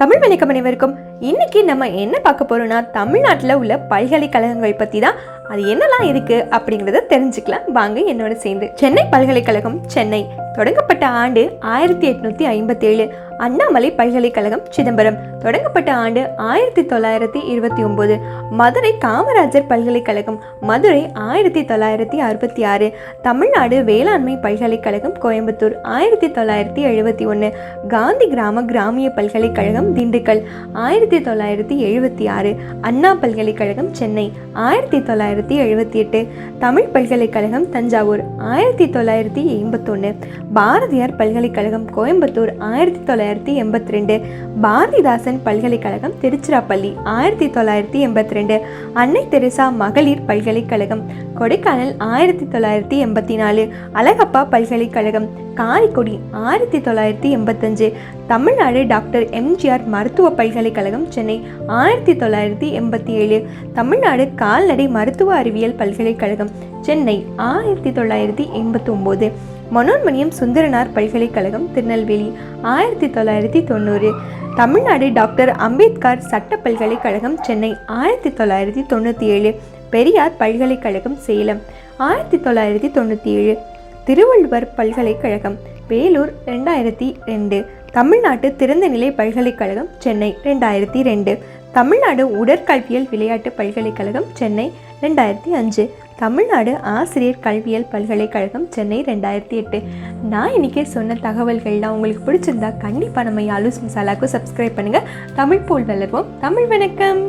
தமிழ் வணக்கம் அனைவருக்கும். இன்னைக்கு நம்ம என்ன பார்க்க போறோம்னா, தமிழ்நாட்டில் உள்ள பல்கலைக்கழகங்கள் பற்றி தான். அது என்னெல்லாம் இருக்கு அப்படிங்கிறத தெரிஞ்சுக்கலாம் வாங்க என்னோட சேர்ந்து. சென்னை பல்கலைக்கழகம் சென்னை தொடங்கப்பட்ட ஆண்டு 1857. அண்ணாமலை பல்கலைக்கழகம் சிதம்பரம் தொடங்கப்பட்ட ஆண்டு 1929. மதுரை காமராஜர் பல்கலைக்கழகம் மதுரை 1966. தமிழ்நாடு வேளாண்மை பல்கலைக்கழகம் கோயம்புத்தூர் 1971. காந்தி கிராமிய பல்கலைக்கழகம் திண்டுக்கல் 1976. அண்ணா பல்கலைக்கழகம் சென்னை 1978. தமிழ் பல்கலைக்கழகம் தஞ்சாவூர் 1981. பாரதியார் பல்கலைக்கழகம் கோயம்புத்தூர் 1982. பாரதிதாசன் பல்கலைக்கழகம் திருச்சிராப்பள்ளி 1982. அன்னை தெரசா மகளிர் பல்கலைக்கழகம் கொடைக்கானல் 1984. அழகப்பா பல்கலைக்கழகம் காரைக்குடி 1985. தமிழ்நாடு டாக்டர் எம்ஜிஆர் மருத்துவ பல்கலைக்கழகம் சென்னை 1987. தமிழ்நாடு கால்நடை மருத்துவ அறிவியல் பல்கலைக்கழகம் சென்னை 1989. மனோன்மணியம் சுந்தரனார் பல்கலைக்கழகம் திருநெல்வேலி 1990. தமிழ்நாடு டாக்டர் அம்பேத்கர் சட்ட பல்கலைக்கழகம் சென்னை 1997. பெரியார் பல்கலைக்கழகம் சேலம் 1997. திருவள்ளுவர் பல்கலைக்கழகம் வேலூர் 2002. தமிழ்நாட்டு திறந்தநிலை பல்கலைக்கழகம் சென்னை 2002. தமிழ்நாடு உடற்கல்வியல் விளையாட்டு பல்கலைக்கழகம் சென்னை 2005. தமிழ்நாடு ஆசிரியர் கல்வியல் பல்கலைக்கழகம் சென்னை 2008. நான் இன்றைக்கி சொன்ன தகவல்கள்லாம் உங்களுக்கு பிடிச்சிருந்தா கண்டிப்பாக நம்ம யாலூஸ் மசாலாவுக்கு சப்ஸ்கிரைப் பண்ணுங்கள். தமிழ் போல் வளர்வோம். தமிழ் வணக்கம்.